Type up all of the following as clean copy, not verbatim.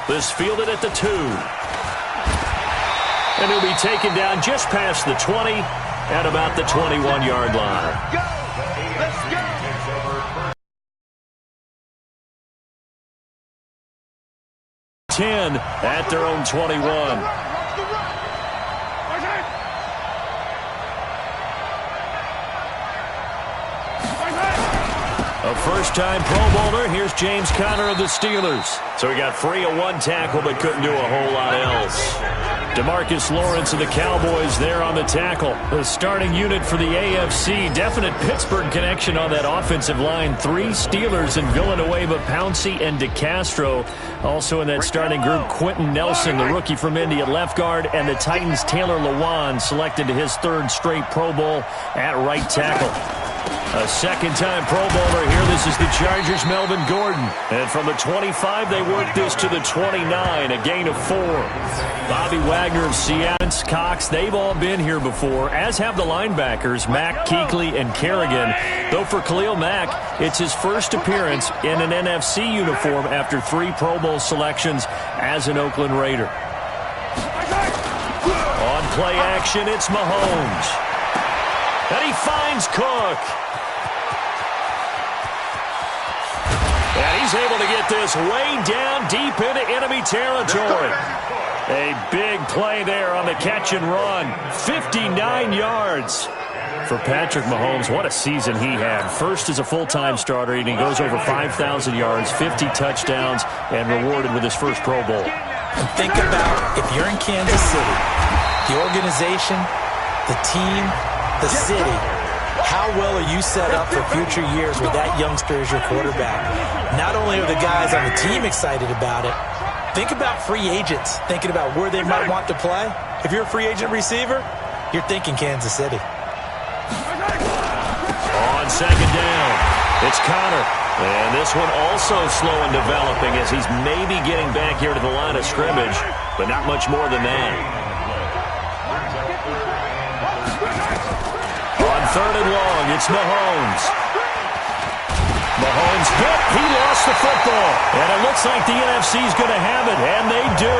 This fielded at the 2. And he'll be taken down just past the 20 at about the 21-yard line. Let's go! 10 at their own 21. A first-time Pro Bowler. Here's James Conner of the Steelers. So he got free of one tackle but couldn't do a whole lot else. DeMarcus Lawrence of the Cowboys there on the tackle. The starting unit for the AFC. Definite Pittsburgh connection on that offensive line. 3 Steelers in Villanueva, Pouncey, and DeCastro. Also in that starting group, Quentin Nelson, the rookie from Indy at left guard, and the Titans' Taylor Lewan selected to his 3rd straight Pro Bowl at right tackle. A second-time Pro Bowler here. This is the Chargers' Melvin Gordon. And from the 25, they work this to the 29, a gain of 4. Bobby Wagner of Seattle, Cox, they've all been here before, as have the linebackers, Mack, Kuechly, and Kerrigan. Though for Khalil Mack, it's his first appearance in an NFC uniform after 3 Pro Bowl selections as an Oakland Raider. On play action, it's Mahomes. And he finds Cook. And he's able to get this way down deep into enemy territory. A big play there on the catch and run. 59 yards for Patrick Mahomes. What a season he had. First as a full-time starter, and he goes over 5,000 yards, 50 touchdowns, and rewarded with his first Pro Bowl. And think about if you're in Kansas City, the organization, the team, the city, how well are you set up for future years with that youngster as your quarterback? Not only are the guys on the team excited about it, think about free agents thinking about where they might want to play. If you're a free agent receiver, you're thinking Kansas City. On second down, it's Conner. And this one also slow in developing as he's maybe getting back here to the line of scrimmage, but not much more than that. On 3rd and long, it's Mahomes. Mahomes hit. He lost the football. And it looks like the NFC's going to have it, and they do.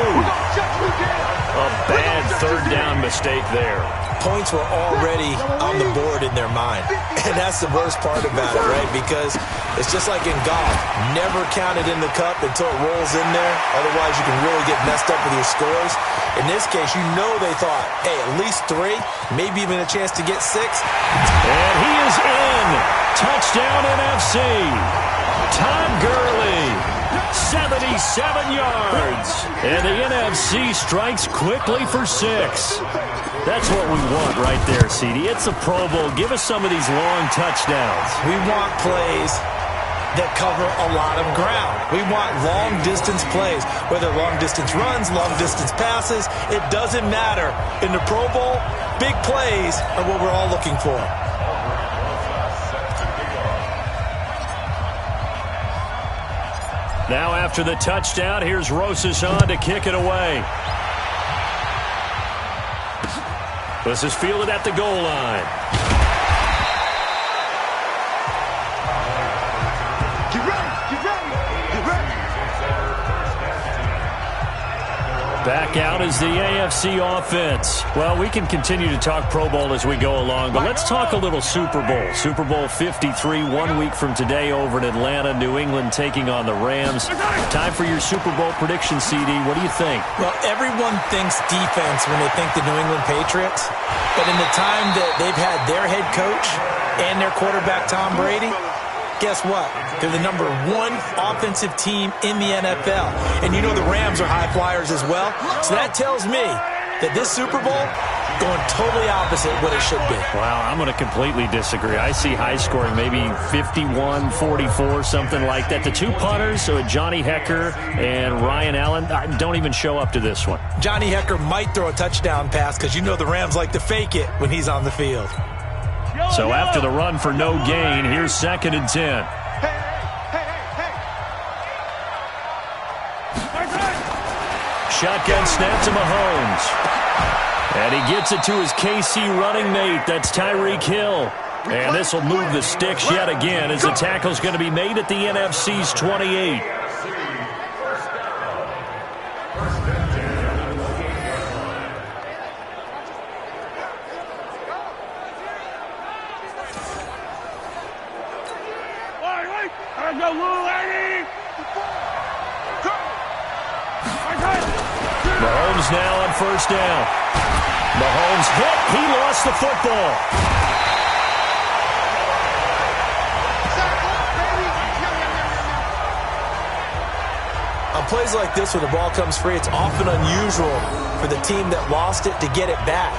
A bad 3rd down mistake there. Points were already on the board in their mind. And that's the worst part about it, right? Because it's just like in golf. Never count it in the cup until it rolls in there. Otherwise, you can really get messed up with your scores. In this case, you know they thought, hey, at least 3, maybe even a chance to get 6. And he is in. Touchdown NFC. Todd Gurley. 77 yards. And the NFC strikes quickly for 6. That's what we want right there, CD. It's a Pro Bowl. Give us some of these long touchdowns. We want plays that cover a lot of ground. We want long-distance plays, whether long-distance runs, long-distance passes. It doesn't matter. In the Pro Bowl, big plays are what we're all looking for. Now after the touchdown, here's Rosichan to kick it away. This is fielded at the goal line. Get ready, get ready, get ready. Back out is the AFC offense. Well, we can continue to talk Pro Bowl as we go along, but let's talk a little Super Bowl. Super Bowl 53, 1 week from today over in Atlanta, New England taking on the Rams. Time for your Super Bowl prediction, CD. What do you think? Well, everyone thinks defense when they think the New England Patriots, but in the time that they've had their head coach and their quarterback, Tom Brady, guess what? They're the number 1 offensive team in the NFL. And you know the Rams are high flyers as well. So that tells me that this Super Bowl going totally opposite what it should be. Wow, I'm going to completely disagree. I see high scoring, maybe 51-44, something like that. The 2 punters, Johnny Hekker and Ryan Allen, don't even show up to this one. Johnny Hekker might throw a touchdown pass because you know the Rams like to fake it when he's on the field. So after the run for no gain, here's 2nd and 10. Shotgun snap to Mahomes. And he gets it to his KC running mate. That's Tyreek Hill. And this will move the sticks yet again as the tackle's going to be made at the NFC's 28. Mahomes now on first down. Mahomes hit. He lost the football. On plays like this where the ball comes free, it's often unusual for the team that lost it to get it back.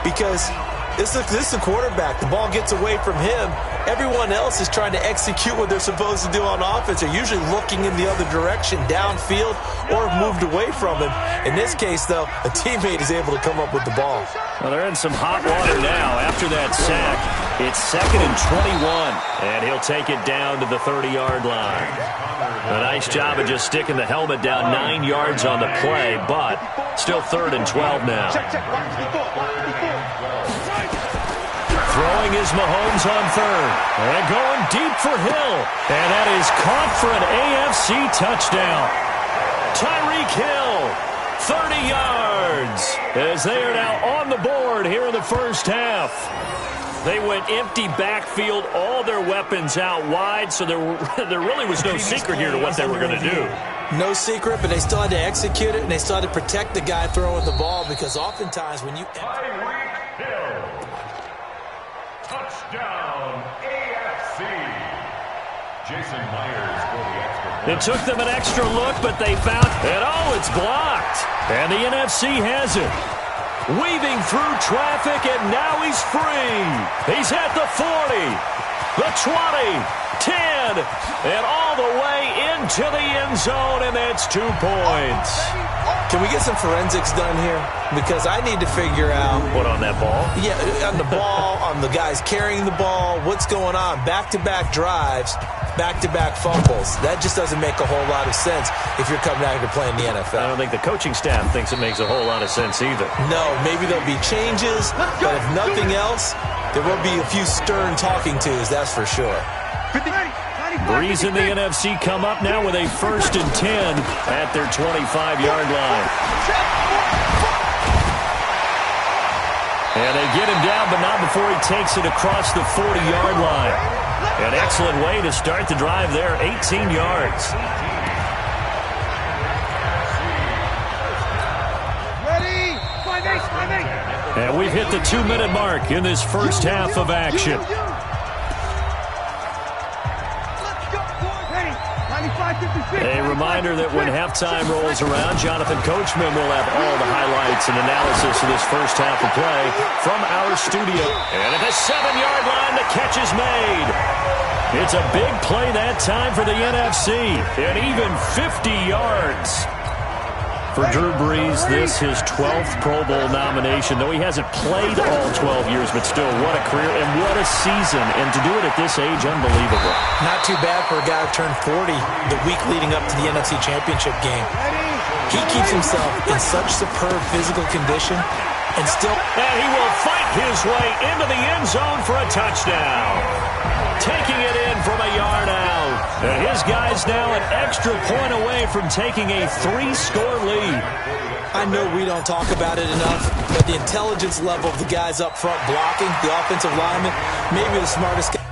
Because this is the quarterback. The ball gets away from him. Everyone else is trying to execute what they're supposed to do on offense. They're usually looking in the other direction, downfield, or moved away from him. In this case, though, a teammate is able to come up with the ball. Well, they're in some hot water now after that sack. It's 2nd and 21, and he'll take it down to the 30-yard line. A nice job of just sticking the helmet down 9 yards on the play, but still 3rd and 12 now. Throwing is Mahomes on 3rd. And going deep for Hill. And that is caught for an AFC touchdown. Tyreek Hill, 30 yards, as they are now on the board here in the first half. They went empty backfield, all their weapons out wide, so there really was no secret here to what they were going to do. No secret, but they still had to execute it, and they still had to protect the guy throwing the ball, because oftentimes when you... Tyreek Hill. Touchdown, AFC. Jason Myers for the extra point. It took them an extra look, but they found it. Oh, it's blocked. And the NFC has it. Weaving through traffic, and now he's free. He's at the 40, the 20, 10, and all the way into the end zone, and that's 2 points. Can we get some forensics done here? Because I need to figure out... What, on that ball? Yeah, on the ball, on the guys carrying the ball, what's going on? Back-to-back drives, back-to-back fumbles. That just doesn't make a whole lot of sense if you're coming out here to play in the NFL. I don't think the coaching staff thinks it makes a whole lot of sense either. No, maybe there'll be changes, but if nothing else, there will be a few stern talking tos, that's for sure. Breeze in the NFC come up now with a 1st and 10 at their 25-yard line. And they get him down, but not before he takes it across the 40-yard line. An excellent way to start the drive there, 18 yards. And we've hit the 2-minute mark in this first half of action. A reminder that when halftime rolls around, Jonathan Coachman will have all the highlights and analysis of this first half of play from our studio. And at the 7-yard line, the catch is made. It's a big play that time for the NFC, and even 50 yards. For Drew Brees, this his 12th Pro Bowl nomination, though he hasn't played all 12 years, but still, what a career and what a season. And to do it at this age, unbelievable. Not too bad for a guy who turned 40 the week leading up to the NFC Championship game. He keeps himself in such superb physical condition and still... And he will fight his way into the end zone for a touchdown. Taking it in from a yard out. And his guy's now an extra point away from taking a 3-score lead. I know we don't talk about it enough, but the intelligence level of the guys up front blocking, the offensive linemen, maybe the smartest guy.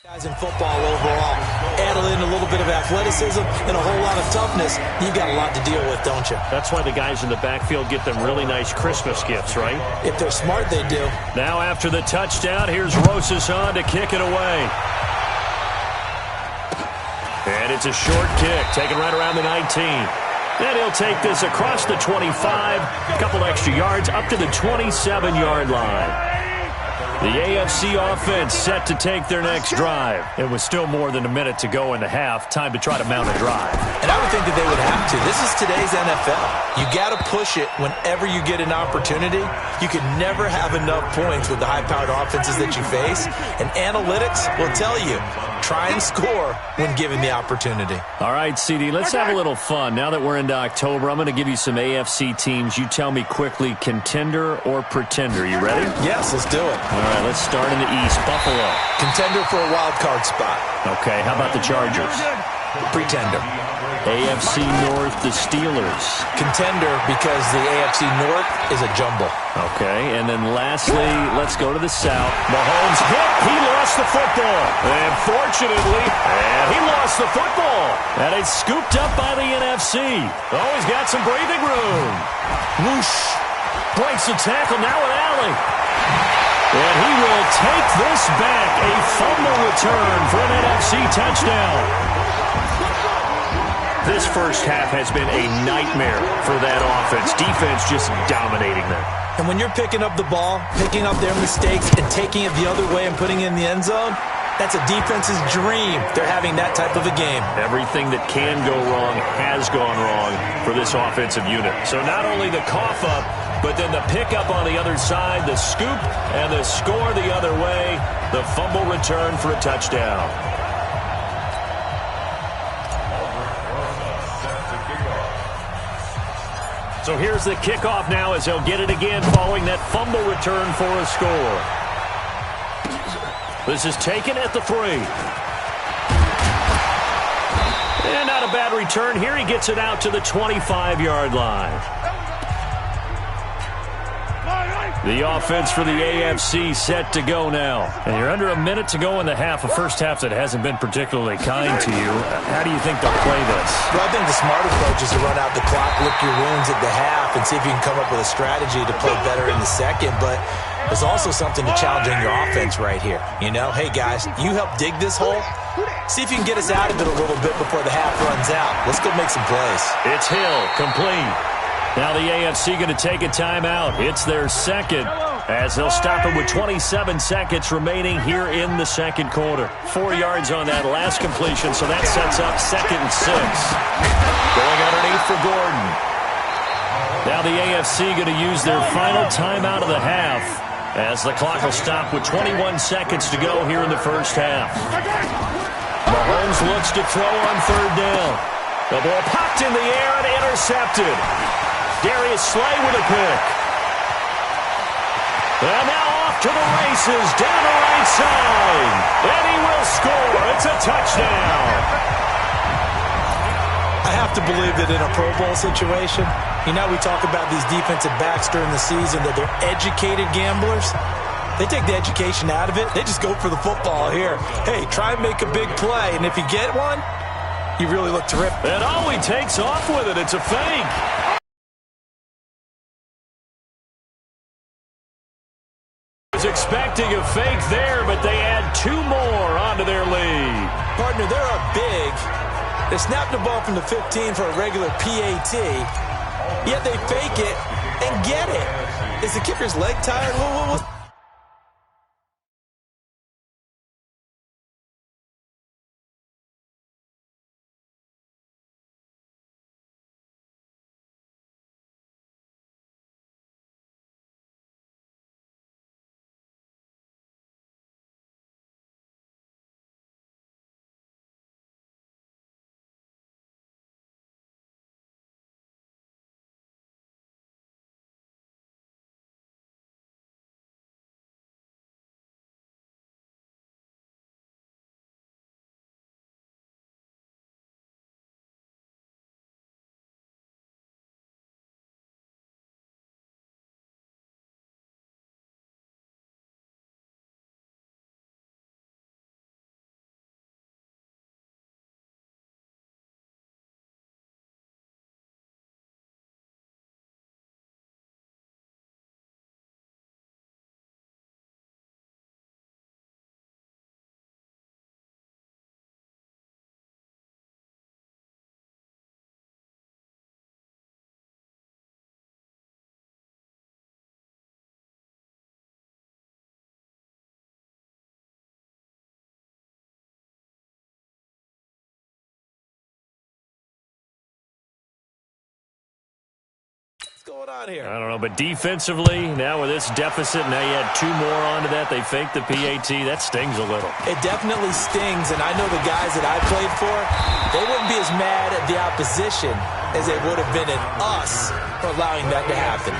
Guys in football overall, add in a little bit of athleticism and a whole lot of toughness, you've got a lot to deal with, don't you? That's why the guys in the backfield get them really nice Christmas gifts, right? If they're smart, they do. Now after the touchdown, here's Rosas on to kick it away. And it's a short kick, taken right around the 19. And he'll take this across the 25, a couple extra yards, up to the 27-yard line. The AFC offense set to take their next drive. It was still more than a minute to go in the half. Time to try to mount a drive. And I would think that they would have to. This is today's NFL. You got to push it whenever you get an opportunity. You can never have enough points with the high-powered offenses that you face. And analytics will tell you, try and score when given the opportunity. All right, CD, let's have a little fun. Now that we're into October, I'm going to give you some AFC teams. You tell me quickly, contender or pretender. You ready? Yes, let's do it. All right, let's start in the East. Buffalo. Contender for a wild card spot. Okay, how about the Chargers? Pretender. AFC North, the Steelers. Contender because the AFC North is a jumble. Okay, and then lastly, let's go to the South. Mahomes hit. He lost the football. And fortunately, he lost the football. And it's scooped up by the NFC. Oh, he's got some breathing room. Whoosh. Breaks the tackle now with Allen. And he will take this back. A fumble return for an NFC touchdown. This first half has been a nightmare for that offense. Defense just dominating them. And when you're picking up the ball, picking up their mistakes, and taking it the other way and putting it in the end zone, that's a defense's dream. They're having that type of a game. Everything that can go wrong has gone wrong for this offensive unit. So not only the cough up, but then the pickup on the other side, the scoop, and the score the other way. The fumble return for a touchdown. So here's the kickoff now as they'll get it again following that fumble return for a score. This is taken at the 3. And not a bad return here. He gets it out to the 25-yard line. The offense for the AFC set to go now. And you're under a minute to go in the half, a first half that hasn't been particularly kind to you. How do you think they'll play this? Well, I think the smart approach is to run out the clock, lick your wounds at the half, and see if you can come up with a strategy to play better in the second. But there's also something to challenging your offense right here. You know, hey, guys, you help dig this hole. See if you can get us out of it a little bit before the half runs out. Let's go make some plays. It's Hill, complete. Now the AFC going to take a timeout. It's their second as they'll stop it with 27 seconds remaining here in the second quarter. 4 yards on that last completion, so that sets up 2nd and 6. Going underneath for Gordon. Now the AFC going to use their final timeout of the half as the clock will stop with 21 seconds to go here in the first half. Mahomes looks to throw on 3rd down. The ball popped in the air and intercepted. Darius Slay with a pick. And now off to the races, down the right side. And he will score. It's a touchdown. I have to believe that in a Pro Bowl situation, you know, we talk about these defensive backs during the season, that they're educated gamblers. They take the education out of it. They just go for the football here. Hey, try and make a big play, and if you get one, you really look terrific. And he takes off with it. It's a fake. Expecting a fake there, but they add 2 more onto their lead. Partner, they're up big. They snap the ball from the 15 for a regular PAT, yet they fake it and get it. Is the kicker's leg tired? going on here? I don't know, but defensively, now with this deficit, now you add 2 more onto that. They fake the PAT. That stings a little. It definitely stings, and I know the guys that I played for, they wouldn't be as mad at the opposition as they would have been at us for allowing that to happen.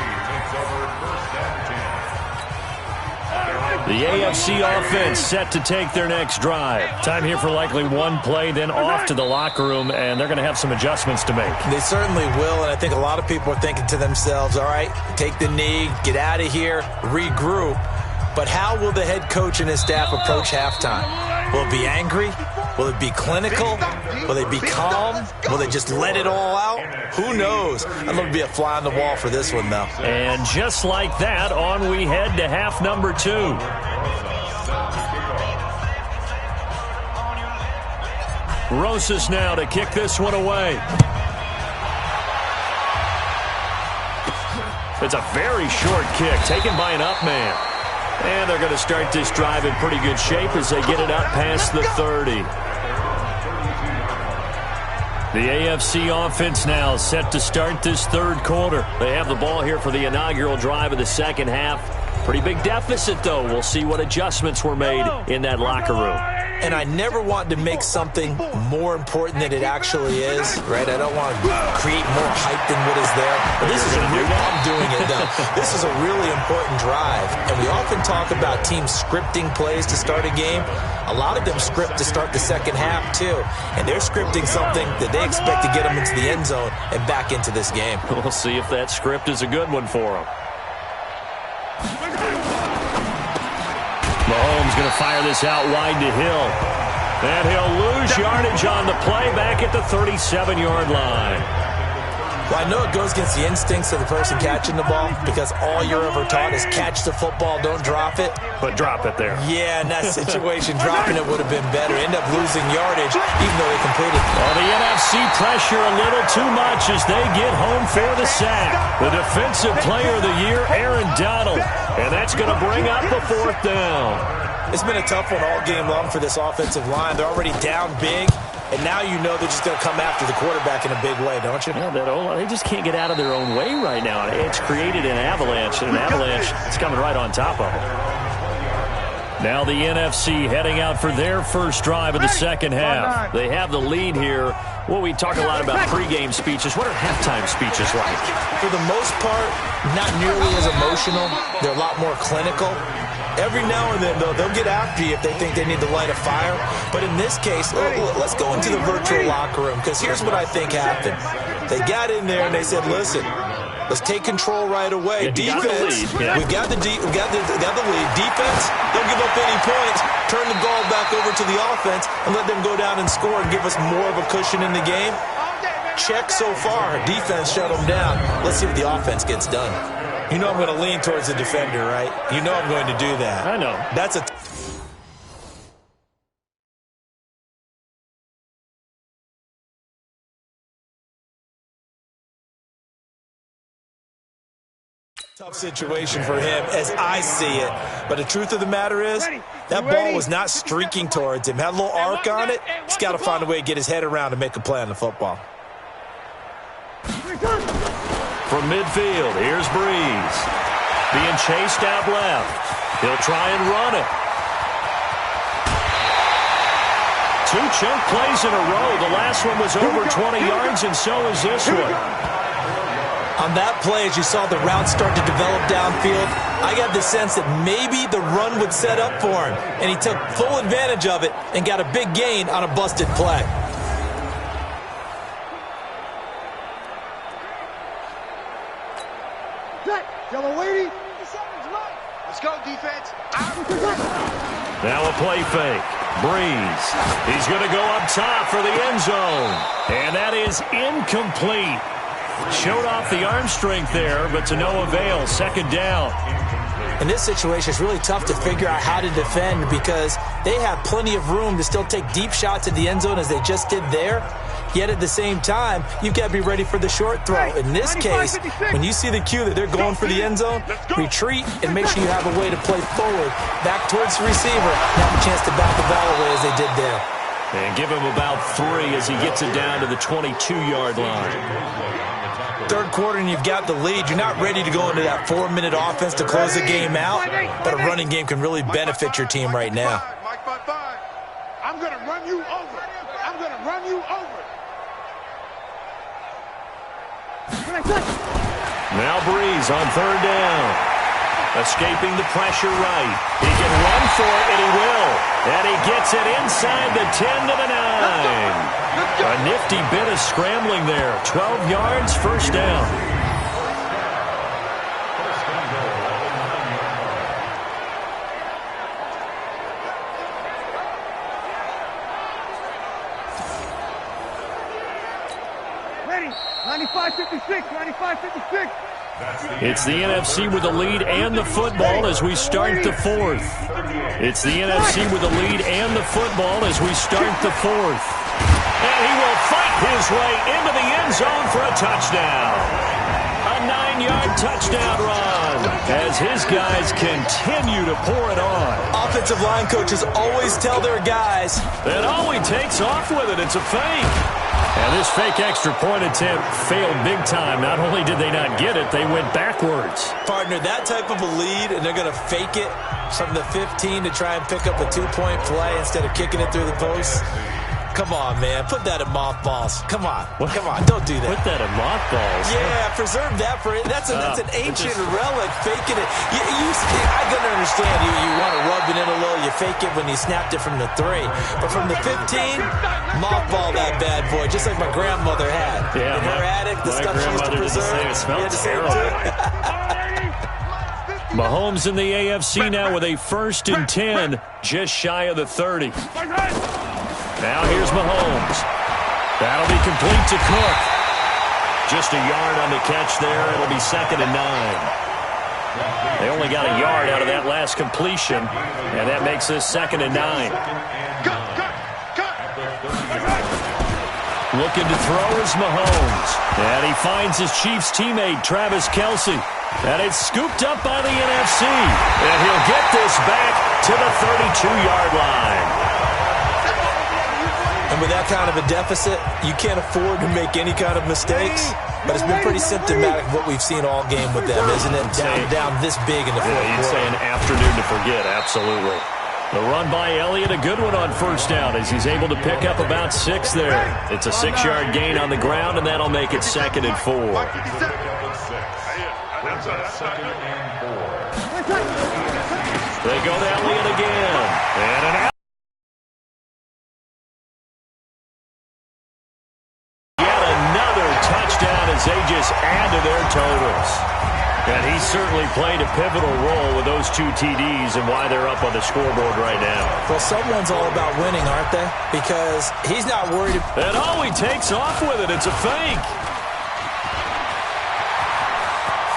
The AFC offense set to take their next drive. Time here for likely one play, then off to the locker room, and they're going to have some adjustments to make. They certainly will, and I think a lot of people are thinking to themselves, all right, take the knee, get out of here, regroup. But how will the head coach and his staff approach halftime? Will it be angry? Will it be clinical? Will they be calm? Will they just let it all out? Who knows? I'd love to be a fly on the wall for this one, though. And just like that, on we head to half number 2. Rosas now to kick this one away. It's a very short kick taken by an up man. And they're going to start this drive in pretty good shape as they get it up past the 30. The AFC offense now set to start this third quarter. They have the ball here for the inaugural drive of the second half. Pretty big deficit, though. We'll see what adjustments were made in that locker room. And I never want to make something more important than it actually is, right? I don't want to create more hype than what is there. But this is a real, I'm doing it, though. This is a really important drive. And we often talk about teams scripting plays to start a game. A lot of them script to start the second half, too. And they're scripting something that they expect to get them into the end zone and back into this game. We'll see if that script is a good one for them. Mahomes going to fire this out wide to Hill. And he'll lose yardage on the play back at the 37-yard line. Well, I know it goes against the instincts of the person catching the ball because all you're ever taught is catch the football, don't drop it. But drop it there. Yeah, in that situation, dropping it would have been better. End up losing yardage even though they completed. Well, the NFC pressure a little too much as they get home for the sack. The defensive player of the year, Aaron Donald. And that's going to bring up a 4th down. It's been a tough one all game long for this offensive line. They're already down big. And now you know they're just going to come after the quarterback in a big way, don't you? Yeah, they just can't get out of their own way right now. It's created an avalanche, and an avalanche is coming right on top of them. Now the NFC heading out for their first drive of the second half. They have the lead here. Well, we talk a lot about pregame speeches. What are halftime speeches like? For the most part, not nearly as emotional. They're a lot more clinical. Every now and then, though, they'll get after you if they think they need to light a fire. But in this case, let's go into the virtual locker room because here's what I think happened. They got in there and they said, listen, let's take control right away. Defense, we got the lead. Defense, don't give up any points. Turn the ball back over to the offense and let them go down and score and give us more of a cushion in the game. Check so far. Defense shut them down. Let's see what the offense gets done. You know I'm going to lean towards the defender, right? You know I'm going to do that. I know. That's a tough situation for him as I see it. But the truth of the matter is, that ball was not streaking towards him. Had a little arc on it. He's got to find a way to get his head around and make a play on the football. From midfield, here's Breeze. Being chased out left. He'll try and run it. 2 chunk plays in a row. The last one was over 20 yards, and so is this one. On that play, as you saw the route start to develop downfield, I got the sense that maybe the run would set up for him, and he took full advantage of it and got a big gain on a busted play. Yellow lady. Let's go, defense. Now a play fake. Breeze. He's going to go up top for the end zone. And that is incomplete. Showed off the arm strength there, but to no avail. 2nd down. In this situation, it's really tough to figure out how to defend because they have plenty of room to still take deep shots at the end zone as they just did there. Yet at the same time, you've got to be ready for the short throw. In this case, when you see the cue that they're going for the end zone, retreat and make sure you have a way to play forward, back towards the receiver, and have a chance to bat the ball away as they did there. And give him about 3 as he gets it down to the 22-yard line. Third quarter and you've got the lead. You're not ready to go into that 4-minute offense to close the game out, but a running game can really benefit your team right now. I'm going to run you over. I'm going to run you over. Now Breeze on third down. Escaping the pressure right. He can run for it, and he will. And he gets it inside the 10 to the 9. A nifty bit of scrambling there. 12 yards, first down. Ready. 95-56, 95-56. It's the NFC with the lead and the football as we start the fourth. It's the NFC with the lead and the football as we start the fourth. And he will fight his way into the end zone for a touchdown. A 9-yard touchdown run as his guys continue to pour it on. Offensive line coaches always tell their guys that all he takes off with it, it's a fake. And this fake extra point attempt failed big time. Not only did they not get it, they went backwards. Partner, that type of a lead, and they're going to fake it from the 15 to try and pick up a 2-point play instead of kicking it through the post. Come on, man. Put that in mothballs. Come on. What? Come on. Don't do that. Put that in mothballs. Yeah, preserve that for it. That's an ancient relic, faking it. I can understand you want to rub it in a little. You fake it when you snapped it from the 3. But from the 15, mothball that bad boy, just like my grandmother had. Yeah, in her attic, the stuff she used to preserve. It smells terrible. Mahomes in the AFC now with a 1st and 10, just shy of the 30. Now here's Mahomes. That'll be complete to Cook. Just a yard on the catch there. It'll be 2nd and 9. They only got a yard out of that last completion, and that makes this 2nd and 9. Looking to throw is Mahomes. And he finds his Chiefs teammate, Travis Kelce. And it's scooped up by the NFC. And he'll get this back to the 32-yard line. And with that kind of a deficit, you can't afford to make any kind of mistakes. But it's been pretty symptomatic of what we've seen all game with them, isn't it? Down this big in the fourth quarter. You'd say an afternoon to forget, absolutely. The run by Elliott, a good one on first down as he's able to pick up about 6 there. It's a 6-yard gain on the ground, and that'll make it 2nd and 4. They go to Elliott again. And an as they just add to their totals. And he's certainly played a pivotal role with those 2 TDs and why they're up on the scoreboard right now. Well, someone's all about winning, aren't they? Because he's not worried. And oh, he takes off with it. It's a fake.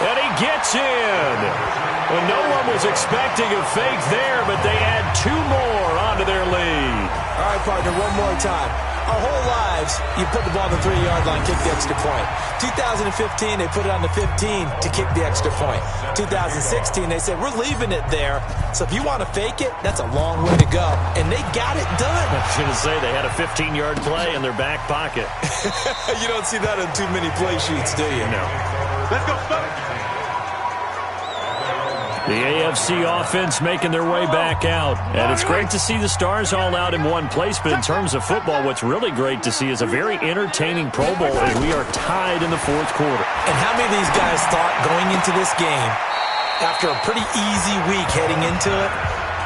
And he gets in. Well, no one was expecting a fake there, but they add 2 more onto their lead. All right, partner, one more time. Our whole lives, you put the ball on the 3-yard line, kick the extra point. 2015, they put it on the 15 to kick the extra point. 2016, they said, we're leaving it there. So if you want to fake it, that's a long way to go. And they got it done. I was going to say, they had a 15-yard play in their back pocket. You don't see that on too many play sheets, do you? No. Let's go, Stone. The AFC offense making their way back out. And it's great to see the stars all out in one place, but in terms of football, what's really great to see is a very entertaining Pro Bowl as we are tied in the fourth quarter. And how many of these guys thought going into this game, after a pretty easy week heading into it,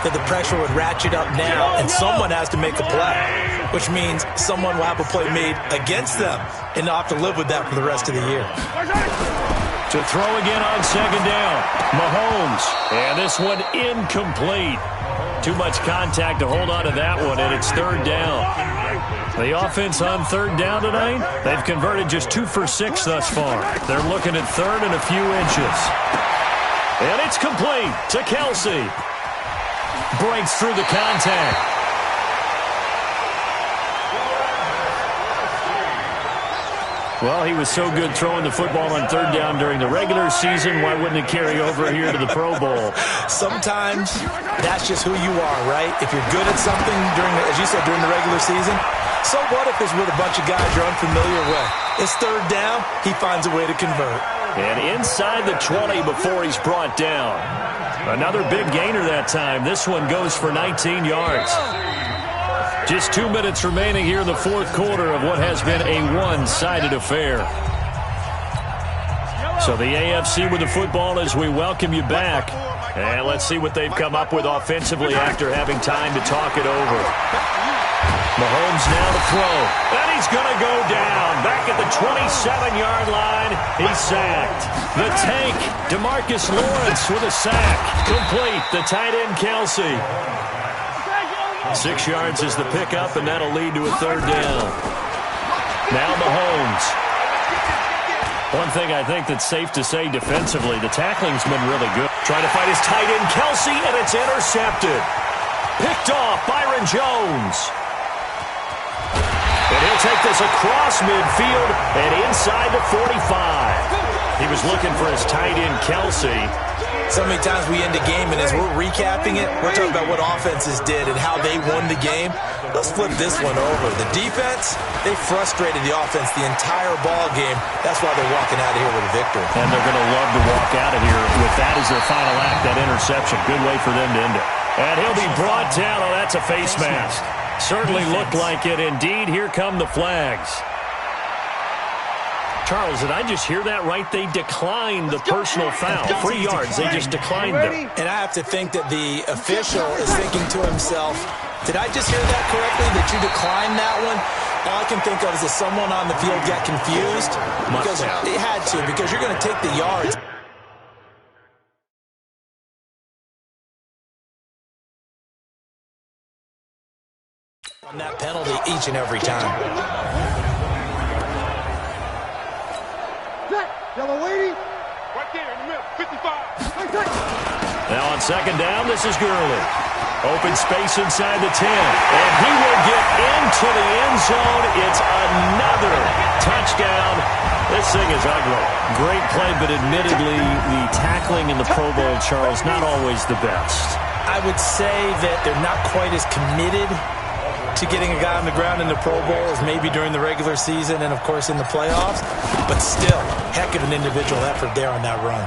that the pressure would ratchet up now and someone has to make a play, which means someone will have a play made against them and they'll have to live with that for the rest of the year. To throw again on 2nd down, Mahomes. And this one incomplete. Too much contact to hold on to that one, and it's 3rd down. The offense on 3rd down tonight, they've converted just 2 for 6 thus far. They're looking at 3rd and a few inches. And it's complete to Kelce. Breaks through the contact. Well, he was so good throwing the football on third down during the regular season. Why wouldn't it carry over here to the Pro Bowl? Sometimes that's just who you are, right? If you're good at something as you said, during the regular season, so what if it's with a bunch of guys you're unfamiliar with? It's third down. He finds a way to convert. And inside the 20 before he's brought down. Another big gainer that time. This one goes for 19 yards. Just 2 minutes remaining here in the fourth quarter of what has been a one-sided affair. So the AFC with the football as we welcome you back. And let's see what they've come up with offensively after having time to talk it over. Mahomes now to throw. And he's going to go down. Back at the 27-yard line. He's sacked. The tank, DeMarcus Lawrence with a sack. Complete. The tight end, Kelsey. 6 yards is the pickup, and that'll lead to a third down. Now Mahomes. One thing I think that's safe to say defensively, the tackling's been really good. Trying to fight his tight end, Kelsey, and it's intercepted. Picked off, Byron Jones. And he'll take this across midfield and inside the 45. He was looking for his tight end, Kelsey. So many times we end a game, and as we're recapping it, we're talking about what offenses did and how they won the game. Let's flip this one over. The defense, they frustrated the offense the entire ball game. That's why they're walking out of here with a victory. And they're going to love to walk out of here with that as their final act, that interception. Good way for them to end it. And he'll be brought down. Oh, that's a face mask. Certainly looked like it. Indeed, here come the flags. Charles, did I just hear that right? They declined the personal foul. 3 yards, they just declined them. And I have to think that the official is thinking to himself, did I just hear that correctly, that you declined that one? All I can think of is that someone on the field got confused. Because they had to, because you're going to take the yards. On that penalty each and every time. Yellow lady. Right there in the middle. 55. Now on second down, this is Gurley. Open space inside the 10. And he will get into the end zone. It's another touchdown. This thing is ugly. Great play, but admittedly, the tackling in the Pro Bowl, Charles, not always the best. I would say that they're not quite as committed to getting a guy on the ground in the Pro Bowl as maybe during the regular season and, of course, in the playoffs. But still, heck of an individual effort there on that run.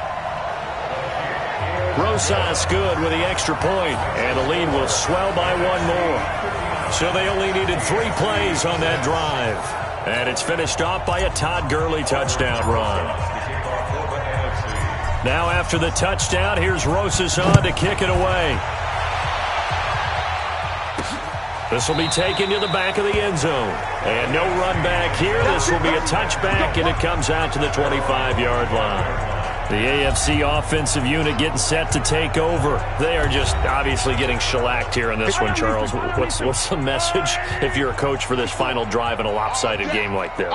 Rosas good with the extra point, and the lead will swell by one more. So they only needed 3 plays on that drive. And it's finished off by a Todd Gurley touchdown run. Now after the touchdown, here's Rosas on to kick it away. This will be taken to the back of the end zone. And no run back here. This will be a touchback, and it comes out to the 25-yard line. The AFC offensive unit getting set to take over. They are just obviously getting shellacked here in this one, Charles. What's the message if you're a coach for this final drive in a lopsided game like this?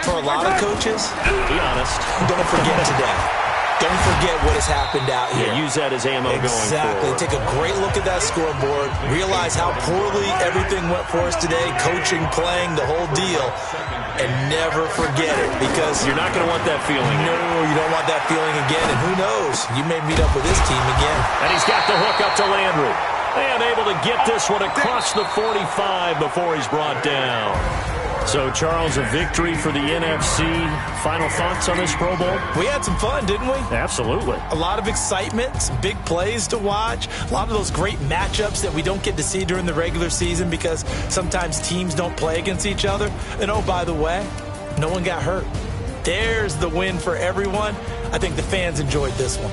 For a lot of coaches, be honest, don't forget today. Don't forget what has happened out here. Yeah, use that as ammo going forward. Exactly. Take a great look at that scoreboard. Realize how poorly everything went for us today. Coaching, playing, the whole deal. And never forget it, because you're not going to want that feeling. No, you don't want that feeling again. And who knows? You may meet up with this team again. And he's got the hook up to Landry. And able to get this one across the 45 before he's brought down. So, Charles, a victory for the NFC. Final thoughts on this Pro Bowl? We had some fun, didn't we? Absolutely. A lot of excitement, some big plays to watch, a lot of those great matchups that we don't get to see during the regular season because sometimes teams don't play against each other. And, oh, by the way, no one got hurt. There's the win for everyone. I think the fans enjoyed this one.